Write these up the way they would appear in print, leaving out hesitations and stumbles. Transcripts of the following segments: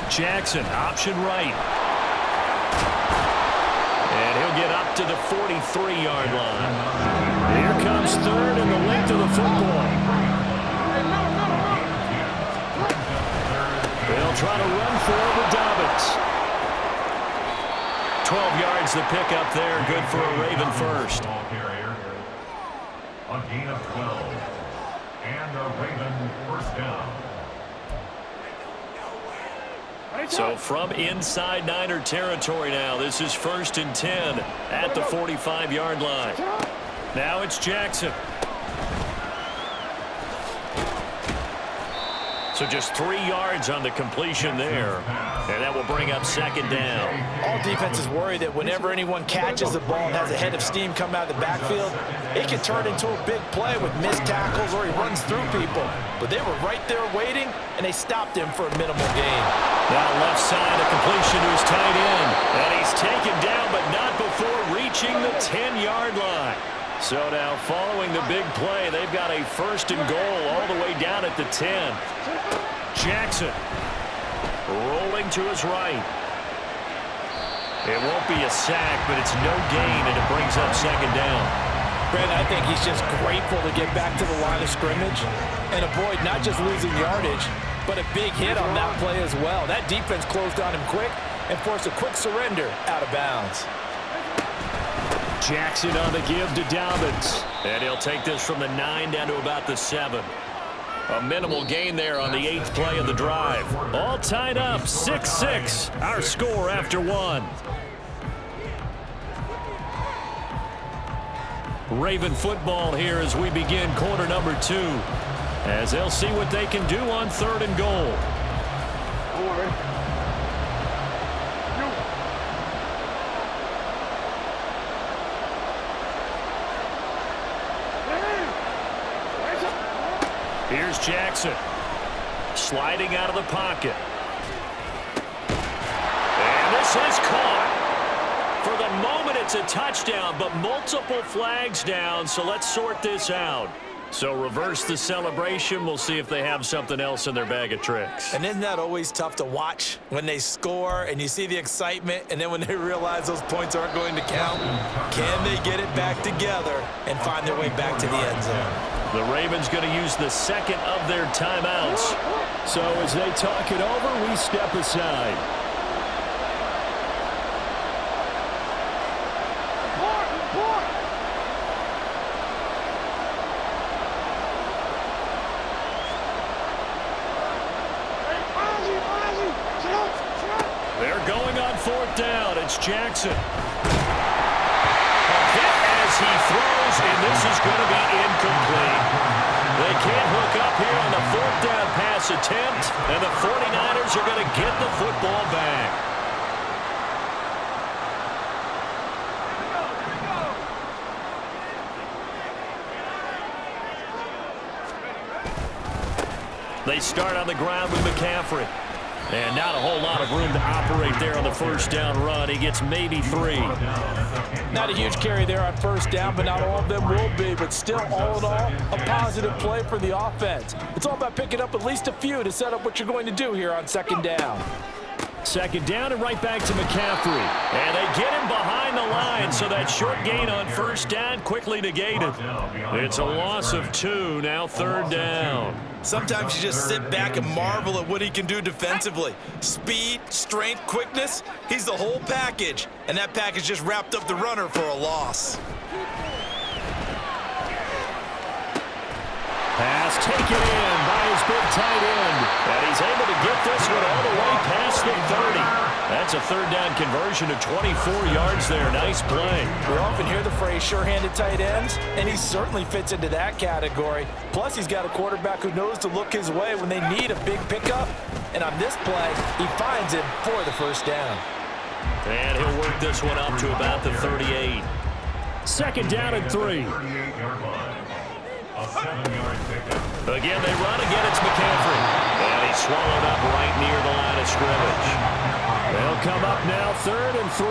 Jackson, option right. And he'll get up to the 43-yard line. Here comes third and the length of the football. They'll try to run for it with Dobbins. 12 yards the pick up there. Good for a Raven first. A gain of 12. And a Raven first down. So from inside Niner territory now, this is 1st and 10 at the 45-yard line. Now it's Jackson. So just 3 yards on the completion there. And that will bring up 2nd down. All defenses worry that whenever anyone catches the ball and has a head of steam come out of the backfield, it can turn into a big play with missed tackles or he runs through people. But they were right there waiting, and they stopped him for a minimal gain. Now left side, a completion to his tight end. And he's taken down, but not before reaching the 10-yard line. So now following the big play, they've got a 1st and goal all the way down at the 10. Jackson rolling to his right. It won't be a sack, but it's no gain, and it brings up 2nd down. Brandon, I think he's just grateful to get back to the line of scrimmage and avoid not just losing yardage, but a big hit on that play as well. That defense closed on him quick and forced a quick surrender out of bounds. Jackson on the give to Dobbins. And he'll take this from the 9 down to about the 7. A minimal gain there on the 8th play of the drive. All tied up, 6-6. Our score after 1. Raven football here as we begin quarter number 2. As they'll see what they can do on 3rd and goal. Here's Jackson. Sliding out of the pocket. And this is caught. For the moment, it's a touchdown, but multiple flags down, so let's sort this out. So reverse the celebration. We'll see if they have something else in their bag of tricks. And isn't that always tough to watch when they score and you see the excitement, and then when they realize those points aren't going to count? Can they get it back together and find their way back to the end zone? The Ravens going to use the 2nd of their timeouts. So as they talk it over, we step aside. They're going on 4th down. It's Jackson. A hit as he throws, and this is going to be incomplete. They can't hook up here on the 4th down pass attempt, and the 49ers are going to get the football back. They start on the ground with McCaffrey. And not a whole lot of room to operate there on the 1st down run. He gets maybe 3. Not a huge carry there on 1st down, but not all of them will be. But still, all in all, a positive play for the offense. It's all about picking up at least a few to set up what you're going to do here on 2nd down. 2nd down and right back to McCaffrey. And they get him behind the line, so that short gain on 1st down quickly negated. It's a loss of 2, now 3rd down. Sometimes you just sit back and marvel at what he can do defensively. Speed, strength, quickness, he's the whole package. And that package just wrapped up the runner for a loss. Pass taken in by his big tight end. And he's able to get this one all the way past the 30. That's a 3rd down conversion to 24 yards there. Nice play. We often hear the phrase sure-handed tight ends, and he certainly fits into that category. Plus, he's got a quarterback who knows to look his way when they need a big pickup. And on this play, he finds him for the 1st down. And he'll work this one up to about the 38. 2nd down and 3. Again, they run. Again, it's McCaffrey. And he's swallowed up right near the line of scrimmage. They'll come up now 3rd and 3.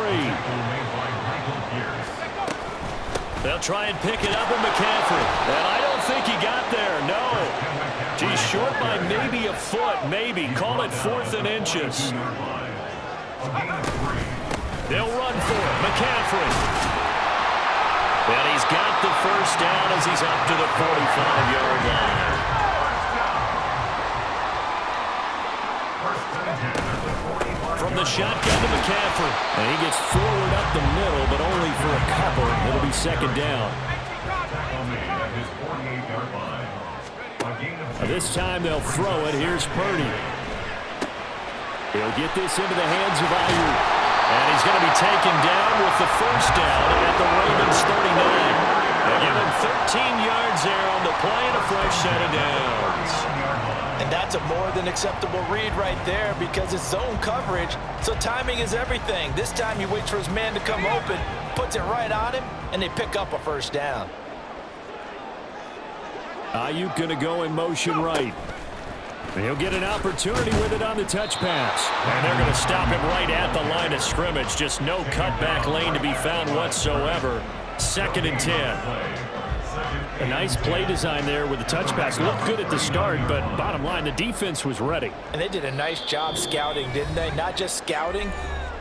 They'll try and pick it up with McCaffrey. And I don't don't think he got there. No. He's short by maybe a foot, maybe. Call it 4th and inches. They'll run for it. McCaffrey. And he's got the first down as he's up to the 45-yard line. From the shotgun to McCaffrey. And he gets forward up the middle, but only for a couple. It'll be 2nd down. This time they'll throw it. Here's Purdy. He'll get this into the hands of Ayuk. And he's going to be taken down with the first down at the Ravens 39. They give him 13 yards there on the play and a fresh set of downs. And that's a more than acceptable read right there because it's zone coverage, so timing is everything. This time he waits for his man to come open, puts it right on him, and they pick up a first down. Ayuk going to go in motion right. And he'll get an opportunity with it on the touch pass. And they're going to stop him right at the line of scrimmage. Just no cutback lane to be found whatsoever. 2nd and 10. A nice play design there with the touch pass. Looked good at the start, but bottom line, the defense was ready. And they did a nice job scouting, didn't they? Not just scouting,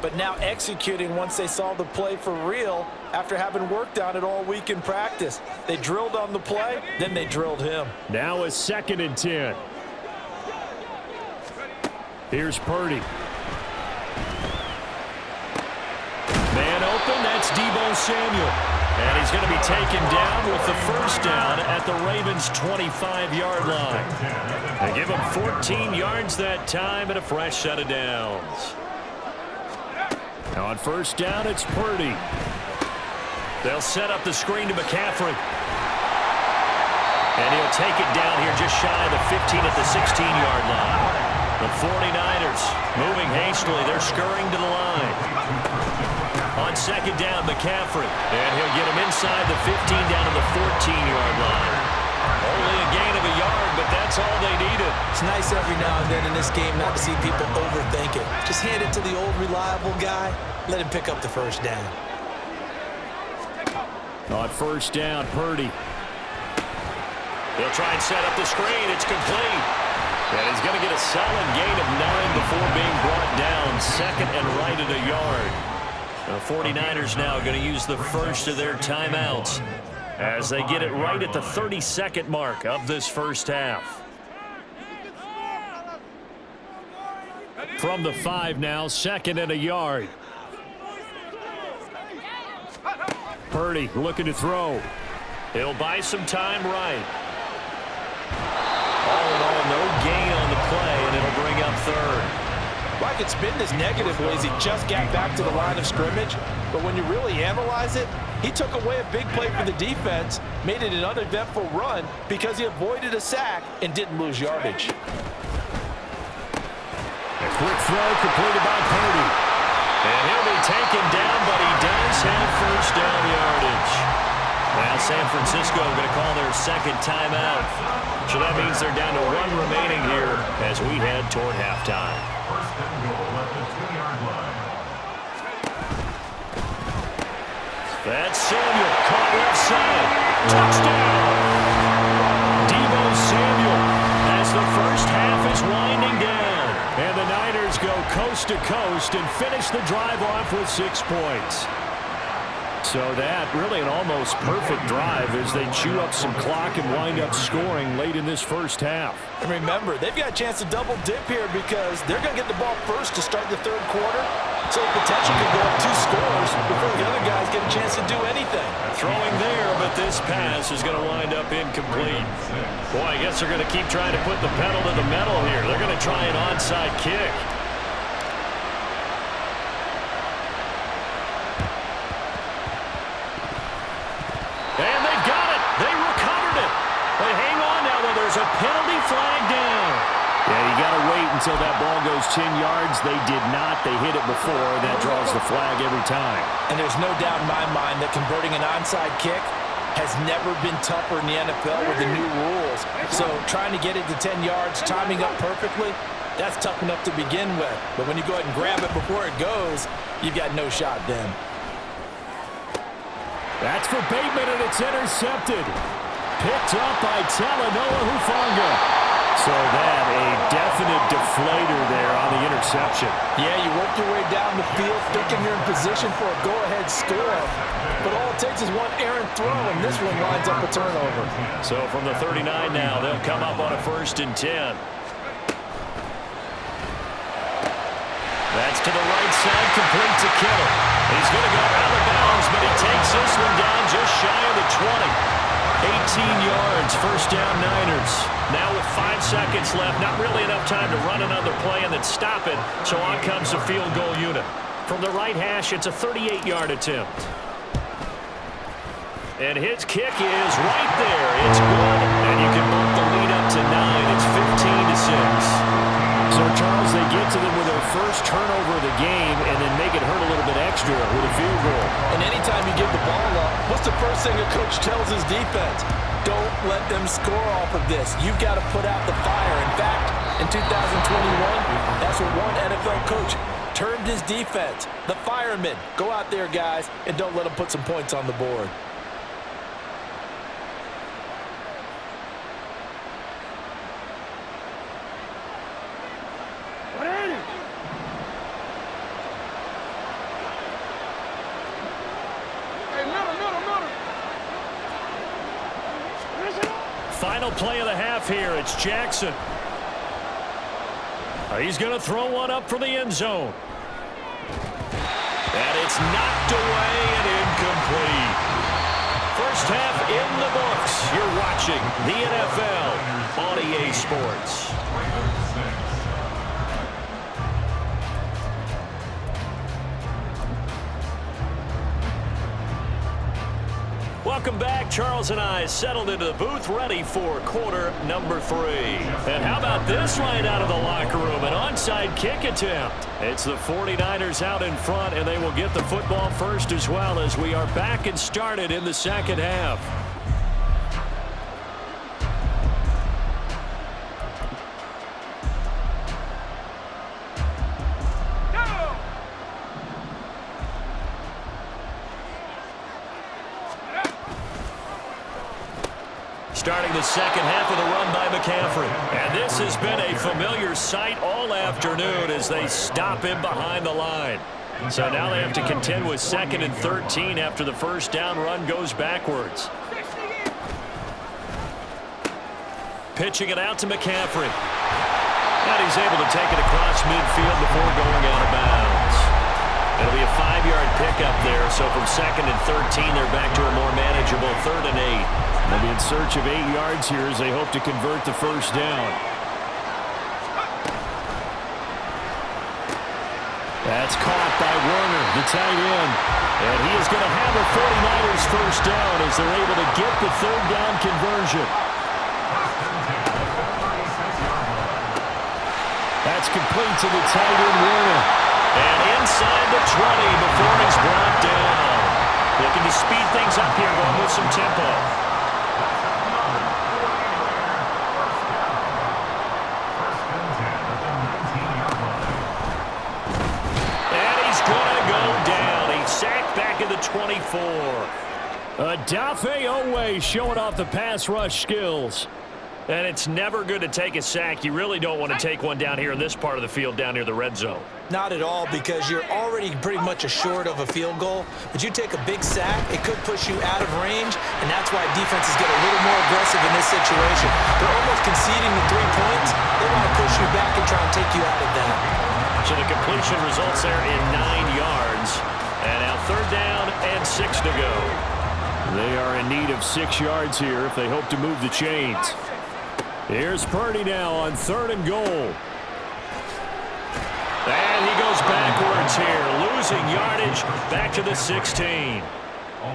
but now executing once they saw the play for real after having worked on it all week in practice. They drilled on the play, then they drilled him. Now a 2nd and 10. Here's Purdy. Man open, that's Deebo Samuel. And he's going to be taken down with the first down at the Ravens' 25-yard line. They give him 14 yards that time and a fresh set of downs. Now on first down, it's Purdy. They'll set up the screen to McCaffrey. And he'll take it down here just shy of the 15 at the 16-yard line. The 49ers moving hastily. They're scurrying to the line. On 2nd down, McCaffrey. And he'll get him inside the 15 down to the 14-yard line. Only a gain of a yard, but that's all they needed. It's nice every now and then in this game not to see people overthink it. Just hand it to the old reliable guy. Let him pick up the first down. On first down, Purdy. He'll try and set up the screen. It's complete. And he's going to get a solid gain of 9 before being brought down. 2nd and right at a yard. The 49ers now going to use the first of their timeouts as they get it right at the 32nd mark of this first half. From the 5 now, 2nd and a yard. Purdy looking to throw. He'll buy some time right. All in all, no gain on the play, and it'll bring up 3rd. Well, I could spin this negatively as he just got back to the line of scrimmage, but when you really analyze it, he took away a big play for the defense, made it an uneventful run because he avoided a sack and didn't lose yardage. A quick throw completed by Purdy. And he'll be taken down, but he does have first down yardage. Now San Francisco going to call their 2nd timeout. So that means they're down to 1 remaining here as we head toward halftime. First and goal at the 2-yard line. That's Samuel, caught left side. Touchdown! Deebo Samuel as the first half is winding down. And the Niners go coast to coast and finish the drive off with 6 points. So that really an almost perfect drive as they chew up some clock and wind up scoring late in this first half. And remember, they've got a chance to double dip here because they're going to get the ball first to start the 3rd quarter. So the potential could go up 2 scores before the other guys get a chance to do anything. Throwing there, but this pass is going to wind up incomplete. Boy, I guess they're going to keep trying to put the pedal to the metal here. They're going to try an onside kick. And they've got it. They recovered it. But hang on now, though. There's a penalty flag down. Yeah, you got to wait until that ball goes 10 yards. They did not. They hit it before, and that draws the flag every time. And there's no doubt in my mind that converting an onside kick has never been tougher in the NFL with the new rules. So trying to get it to 10 yards, timing up perfectly, that's tough enough to begin with. But when you go ahead and grab it before it goes, you've got no shot then. That's for Bateman, and it's intercepted. picked up by Talanoa Hufanga. So that, a definite deflator there on the interception. Yeah, you work your way down the field thinking you're in position for a go-ahead score. But all it takes is one errant throw, and this one lines up a turnover. So from the 39 now, they'll come up on a 1st and 10. That's to the right side, complete to Kittle. He's going to go out of bounds, but he takes this one down just shy of the 20. 18 yards, 1st down Niners. Now with 5 seconds left, not really enough time to run another play and then stop it, so on comes the field goal unit. From the right hash, it's a 38-yard attempt. And his kick is right there. It's good, and you can bump the lead up to 9. It's 15-6. So, Charles, they get to them with their first turnover of the game and then make it hurt a little bit extra with a field goal. And anytime you give the ball up, what's the first thing a coach tells his defense? Don't let them score off of this. You've got to put out the fire. In fact, in 2021, that's what one NFL coach termed his defense. The firemen. Go out there, guys, and don't let them put some points on the board. Final play of the half here. It's Jackson. He's going to throw one up for the end zone. And it's knocked away and incomplete. First half in the books. You're watching the NFL on EA Sports. Welcome back. Charles and I settled into the booth, ready for quarter number 3. And how about this right out of the locker room? An onside kick attempt. It's the 49ers out in front, and they will get the football first as well as we are back and started in the second half. Starting the second half with a run by McCaffrey. And this has been a familiar sight all afternoon as they stop him behind the line. So now they have to contend with 2nd and 13 after the first down run goes backwards. Pitching it out to McCaffrey. And he's able to take it across midfield before going out of bounds. It'll be a 5-yard pickup there. So from 2nd and 13, they're back to a more manageable 3rd and 8. They'll be in search of 8 yards here as they hope to convert the first down. That's caught by Werner, the tight end. And he is going to have a 49ers first down as they're able to get the 3rd down conversion. That's complete to the tight end, Werner. And inside the 20 before he's brought down. Looking to speed things up here, going with some tempo. Sacked back at the 24. Adafe Owe showing off the pass rush skills. And it's never good to take a sack. You really don't want to take one down here in this part of the field down near the red zone. Not at all, because you're already pretty much assured of a field goal. But you take a big sack, it could push you out of range, and that's why defenses get a little more aggressive in this situation. They're almost conceding the 3 points. They want to push you back and try and take you out of that. So the completion results there in 9 yards. And now 3rd down and 6 to go. They are in need of 6 yards here if they hope to move the chains. Here's Purdy now on 3rd and goal. And he goes backwards here, losing yardage back to the 16.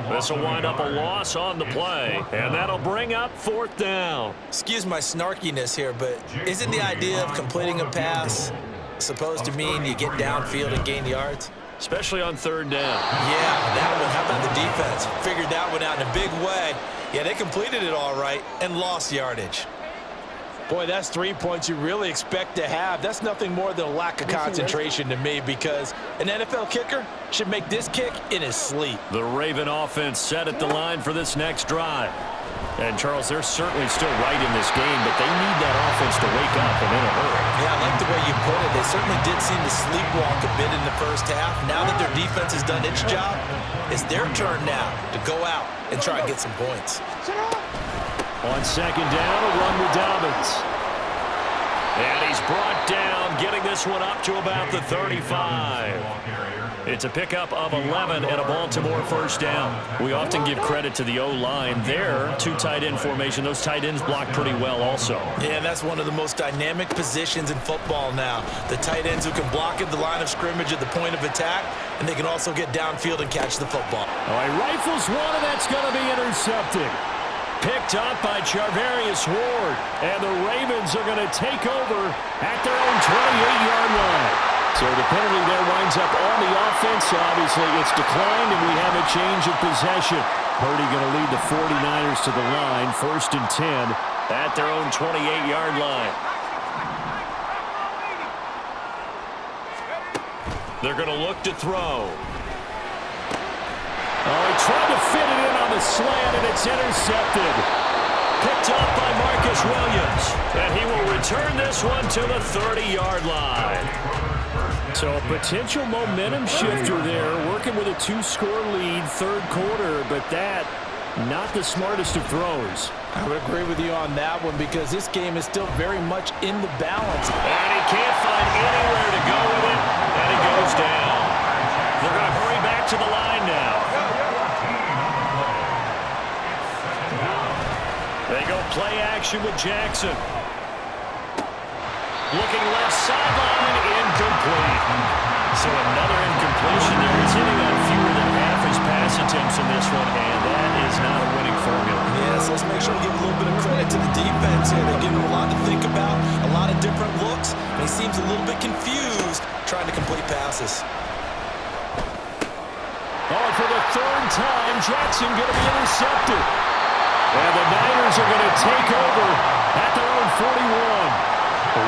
This will wind up a loss on the play, and that'll bring up 4th down. Excuse my snarkiness here, but isn't the idea of completing a pass supposed to mean you get downfield and gain yards? Especially on 3rd down. Yeah, that one. How about the defense? Figured that one out in a big way. Yeah, they completed it all right and lost yardage. Boy, that's 3 points you really expect to have. That's nothing more than a lack of concentration to me, because an NFL kicker should make this kick in his sleep. The Raven offense set at the line for this next drive. And, Charles, they're certainly still right in this game, but they need that offense to wake up and in a hurry. Yeah, I like the way you put it. They certainly did seem to sleepwalk a bit in the first half. Now that their defense has done its job, it's their turn now to go out and try and get some points. On second down, a run with Dobbins. And he's brought down, getting this one up to about the 35. It's a pickup of 11 and a Baltimore first down. We often give credit to the O-line. There, two tight end formation. Those tight ends block pretty well also. Yeah, that's one of the most dynamic positions in football now. The tight ends who can block at the line of scrimmage at the point of attack, and they can also get downfield and catch the football. All right, rifles one, and that's going to be intercepted. Picked up by Charvarius Ward. And the Ravens are going to take over at their own 28-yard line. So the penalty there winds up on the offense. Obviously, it's declined, and we have a change of possession. Purdy going to lead the 49ers to the line, 1st and 10 at their own 28-yard line. They're going to look to throw. Oh, he tried to fit it in on the slant, and it's intercepted. Picked up by Marcus Williams. And he will return this one to the 30-yard line. So a potential momentum shifter there, working with a 2-score lead, third quarter, but that, not the smartest of throws. I would agree with you on that one, because this game is still very much in the balance. And he can't find anywhere to go with it, and he goes down. They're going to hurry back to the line now. They go play action with Jackson. Looking left sideline, incomplete. So another incompletion there. He's hitting on fewer than half his pass attempts in this one, and that is not a winning formula. Yeah, so let's make sure we give a little bit of credit to the defense here. They're giving him a lot to think about, a lot of different looks, and he seems a little bit confused trying to complete passes. Oh, for the third time, Jackson going to be intercepted. And the Niners are going to take over at their own 41.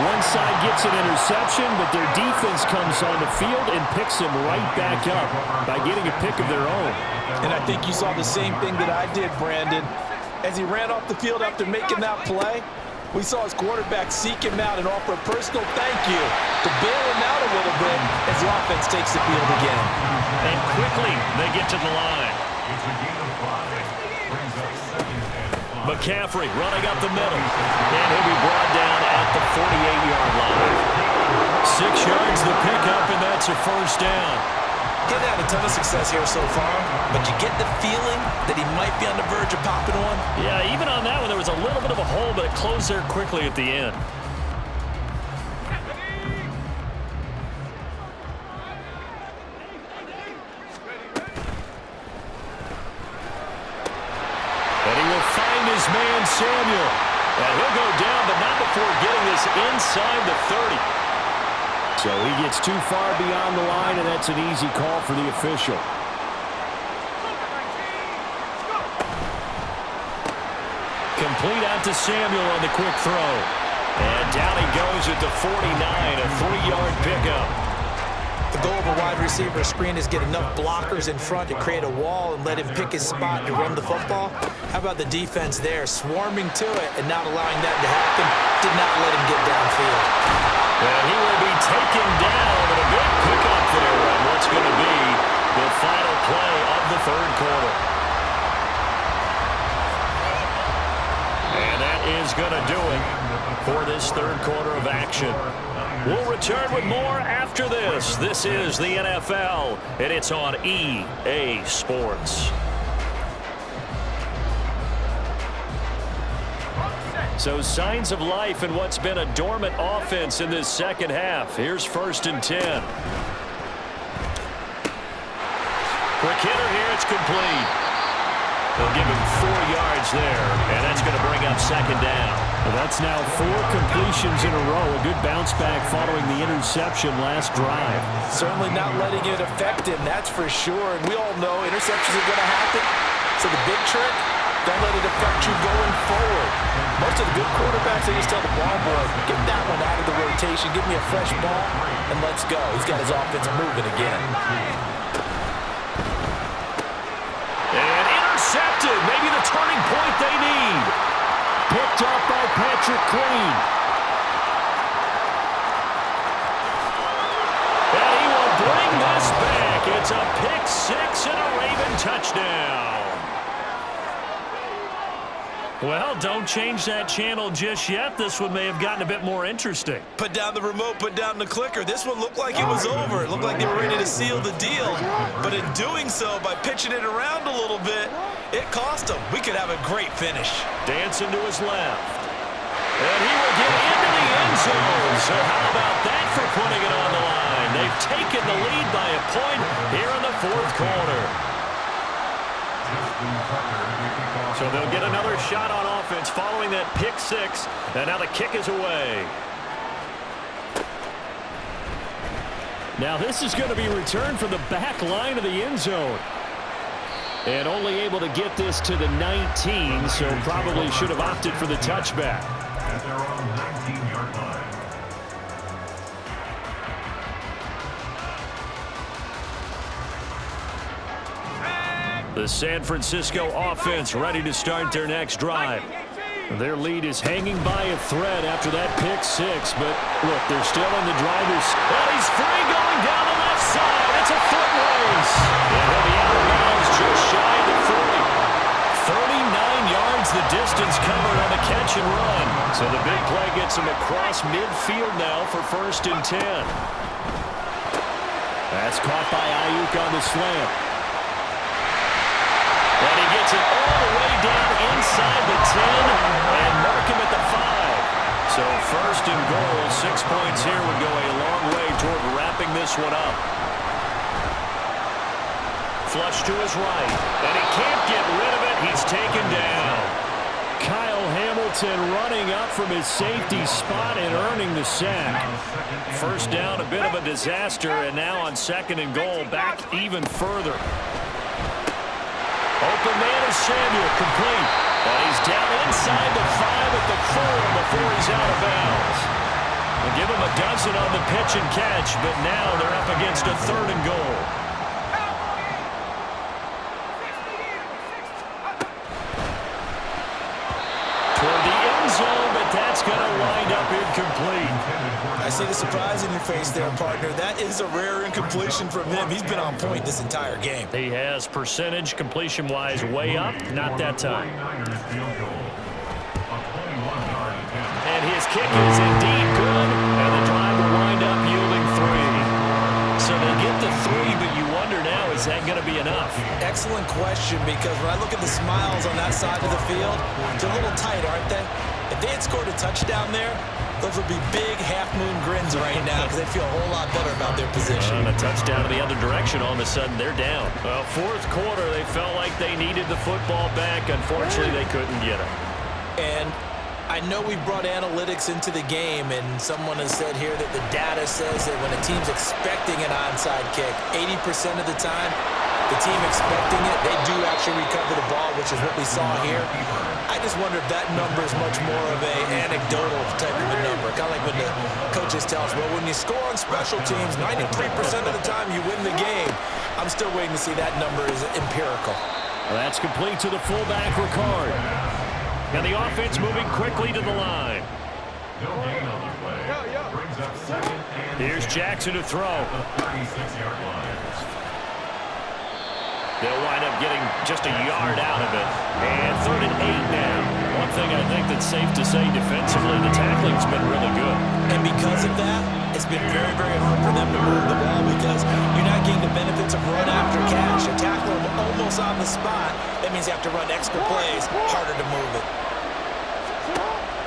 One side gets an interception, but their defense comes on the field and picks them right back up by getting a pick of their own. And I think you saw the same thing that I did, Brandon. As he ran off the field after making that play, we saw his quarterback seek him out and offer a personal thank you to bail him out a little bit as the offense takes the field again. And quickly, they get to the line. McCaffrey running up the middle. And he'll be brought down at the 48-yard line. 6 yards the pickup, and that's a first down. He's had a ton of success here so far, but you get the feeling that he might be on the verge of popping one. Yeah, even on that one, there was a little bit of a hole, but it closed there quickly at the end. Man Samuel. And he'll go down, but not before getting this inside the 30. So he gets too far beyond the line, and that's an easy call for the official. Complete out to Samuel on the quick throw. And down he goes at the 49, a 3-yard pickup. The goal of a wide receiver screen is get enough blockers in front to create a wall and let him pick his spot to run the football. How about the defense there, swarming to it and not allowing that to happen? Did not let him get downfield. And he will be taken down, and a big pickup there on what's going to be the final play of the third quarter. And that is going to do it for this third quarter of action. We'll return with more after this. This is the NFL, and it's on EA Sports. So signs of life in what's been a dormant offense in this second half. Here's 1st and 10. Quick hitter here, it's complete. They'll give him 4 yards there, and that's going to bring up second down. Well, that's now 4 completions in a row. A good bounce back following the interception last drive. Certainly not letting it affect him, that's for sure. And we all know interceptions are going to happen. So the big trick, don't let it affect you going forward. Most Most of the good quarterbacks, they just tell the ball boy, get that one out of the rotation, give me a fresh ball, and let's go. He's got his offense moving again. And intercepted. Maybe the turning point they need. Picked up by Patrick Queen. And he will bring this back. It's a pick six and a Raven touchdown. Well, don't change that channel just yet. This one may have gotten a bit more interesting. Put down the remote, put down the clicker. This one looked like it was over. It looked like they were ready to seal the deal. But in doing so, by pitching it around a little bit, it cost them. We could have a great finish. Dancing to his left. And he will get into the end zone. So how about that for putting it on the line? They've taken the lead by a point here in the fourth quarter. So they'll get another shot on offense following that pick six. And now the kick is away. Now this is going to be returned from the back line of the end zone. And only able to get this to the 19, so probably should have opted for the touchback. At their own 19-yard line. The San Francisco offense ready to start their next drive. Their lead is hanging by a thread after that pick six, but look, they're still in the driver's. Oh, he's free going down the left side. It's a foot race. And he'll be out of bounds just shy of the 40. 39 yards the distance covered on the catch and run. So the big play gets him across midfield now for 1st and 10. That's caught by Ayuk on the slant. And he gets it all the way down inside the 10 and mark him at the 5. So 1st and goal, 6 points here would go a long way toward wrapping this one up. Flush to his right, and he can't get rid of it. He's taken down. Kyle Hamilton running up from his safety spot and earning the sack. 1st down, a bit of a disaster, and now on 2nd and goal, back even further. Open man is Samuel, complete. And he's down inside the 5 at the 4 before he's out of bounds. We'll give him a dozen on the pitch and catch, but now they're up against a 3rd and goal. Toward the end zone, but that's going to wind up incomplete. I see the surprise in your face there, partner. That is a rare incompletion from him. He's been on point this entire game. He has percentage completion-wise way up, not that time. And his kick is indeed good, and the drive will wind up yielding 3. So they get the 3, but you wonder now, is that going to be enough? Excellent question, because when I look at the smiles on that side of the field, they're a little tight, aren't they? If they had scored a touchdown there, those would be big half-moon grins right now because they'd feel a whole lot better about their position. On a touchdown in the other direction, all of a sudden they're down. Well, 4th quarter, they felt like they needed the football back. Unfortunately, they couldn't get it. And I know we brought analytics into the game, and someone has said here that the data says that when a team's expecting an onside kick, 80% of the time, the team expecting it, they do actually recover the ball, which is what we saw here. I just wonder if that number is much more of an anecdotal type of a number. Kind of like when the coaches tell us, well, when you score on special teams, 93% of the time you win the game. I'm still waiting to see that number is empirical. Well, that's complete to the fullback, Ricard. And the offense moving quickly to the line. No gain on the play. Brings up 2nd and Here's Jackson to throw. 36-yard line. They'll wind up getting just a yard out of it. And 3rd and 8 now. One thing I think that's safe to say defensively, the tackling's been really good. And because of that, it's been very, very hard for them to move the ball because you're not getting the benefits of run after catch. You tackle them almost on the spot. That means you have to run extra plays, harder to move it.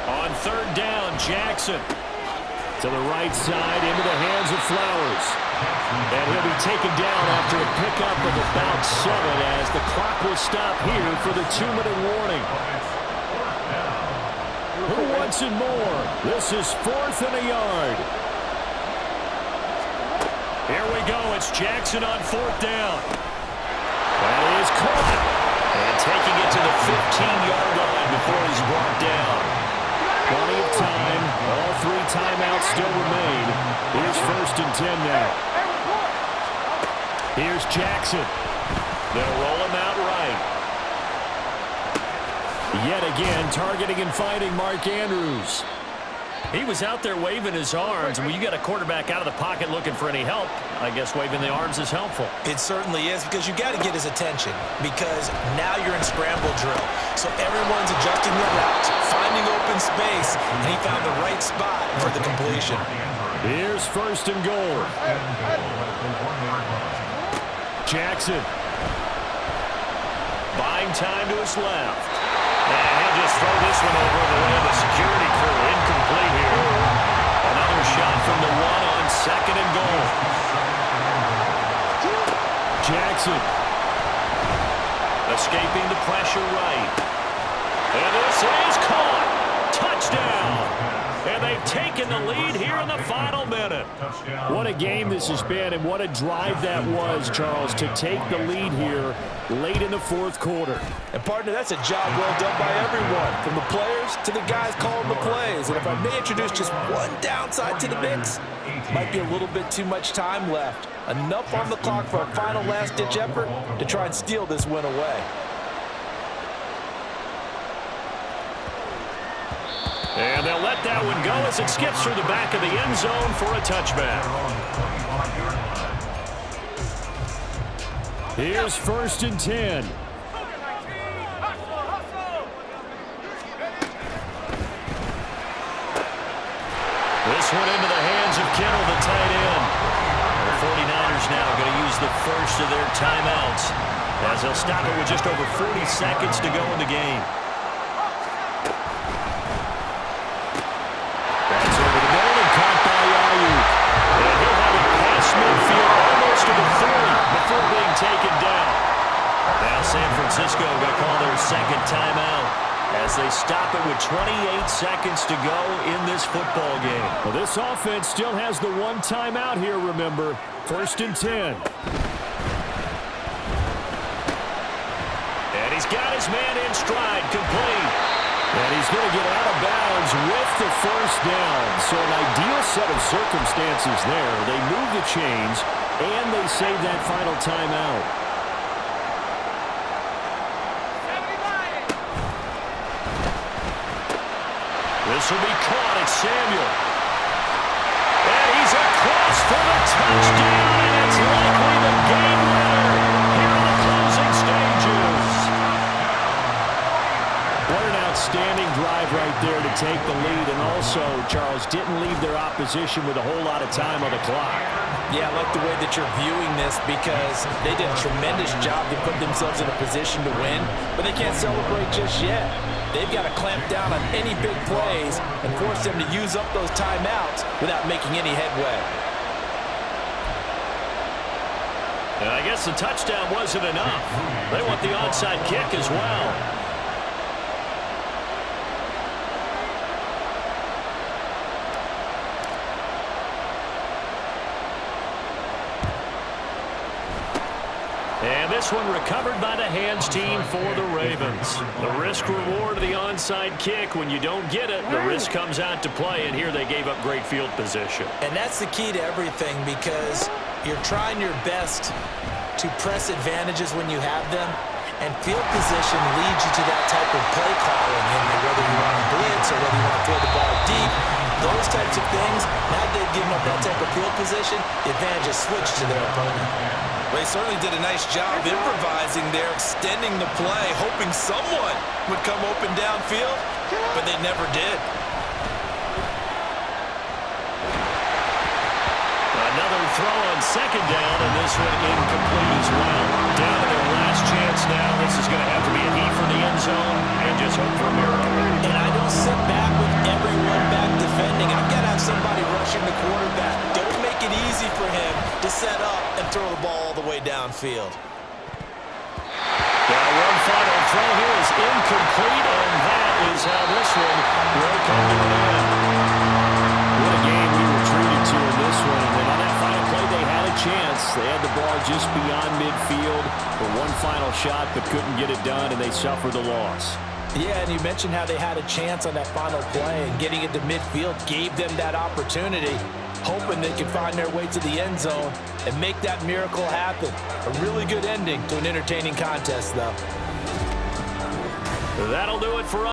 On 3rd down, Jackson to the right side into the hands of Flowers. And he'll be taken down after a pickup of about 7 as the clock will stop here for the 2-minute warning. Who wants it more? This is 4th and a yard. Here we go. It's Jackson on 4th down. That is caught. And taking it to the 15-yard line before he's brought down. still remain. Here's 1st and 10 now. Here's Jackson. They'll roll him out right. Yet again, targeting and finding Mark Andrews. He was out there waving his arms. When you got a quarterback out of the pocket looking for any help, I guess waving the arms is helpful. It certainly is, because you got to get his attention, because now you're in scramble drill. So everyone's adjusting their routes, finding open space, and he found the right spot for the completion. Here's 1st and goal. Jackson. Buying time to his left. And he'll just throw this one over the way of the security crew. Incomplete here. Another shot from the 1 on 2nd and goal. Jackson. Escaping the pressure right. And this is caught. Touchdown. And they've taken the lead here in the final minute. What a game this has been, and what a drive that was, Charles, to take the lead here late in the 4th quarter. And, partner, that's a job well done by everyone, from the players to the guys calling the plays. And if I may introduce just one downside to the mix, might be a little bit too much time left. Enough on the clock for a final last-ditch effort to try and steal this win away. And they'll let that one go as it skips through the back of the end zone for a touchback. Here's 1st and 10. This one into the hands of Kittle, the tight end. The 49ers now going to use the first of their timeouts as they'll stop it with just over 40 seconds to go in the game. That's over the middle and caught by Ayuk. And he'll have it past midfield almost to the 40 before being taken down. Now San Francisco going to call their 2nd timeout as they stop it with 28 seconds to go in this football game. Well, this offense still has the 1 timeout here, remember. 1st and 10. And he's got his man in stride, complete. And he's going to get out of bounds with the 1st down. So an ideal set of circumstances there. They move the chains, and they save that final timeout. This will be caught at Samuel. And he's across for the touchdown, and it's likely the game winner here in the closing stages. What an outstanding drive right there to take the lead, and also, Charles, didn't leave their opposition with a whole lot of time on the clock. Yeah, I like the way that you're viewing this, because they did a tremendous job to put themselves in a position to win, but they can't celebrate just yet. They've got to clamp down on any big plays and force them to use up those timeouts without making any headway. And I guess the touchdown wasn't enough. They want the onside kick as well. And this one recovered by the hands team for the Ravens. The risk-reward of the onside kick, when you don't get it, the risk comes out to play, and here they gave up great field position. And that's the key to everything, because you're trying your best to press advantages when you have them, and field position leads you to that type of play calling, and whether you want to blitz or whether you want to throw the ball deep, those types of things, now they've given up that type of field position, the advantage is switched to their opponent. Well, they certainly did a nice job improvising there, extending the play, hoping someone would come open downfield, but they never did. Another throw on 2nd down, and this one incomplete as well. Down to their last chance now. This is going to have to be a heat for the end zone, and just hope for a miracle. And I don't sit back with everyone back defending. I've got to have somebody rushing the quarterback. Don't make it easy for him to set up and throw the ball all the way downfield. Now one final throw here is incomplete, and that is how this one will come to an end. What a game we were treated to in this one. And then on that final play, they had a chance. They had the ball just beyond midfield for one final shot, but couldn't get it done, and they suffered the loss. Yeah, and you mentioned how they had a chance on that final play, and getting into midfield gave them that opportunity, hoping they could find their way to the end zone and make that miracle happen. A really good ending to an entertaining contest, though. That'll do it for us.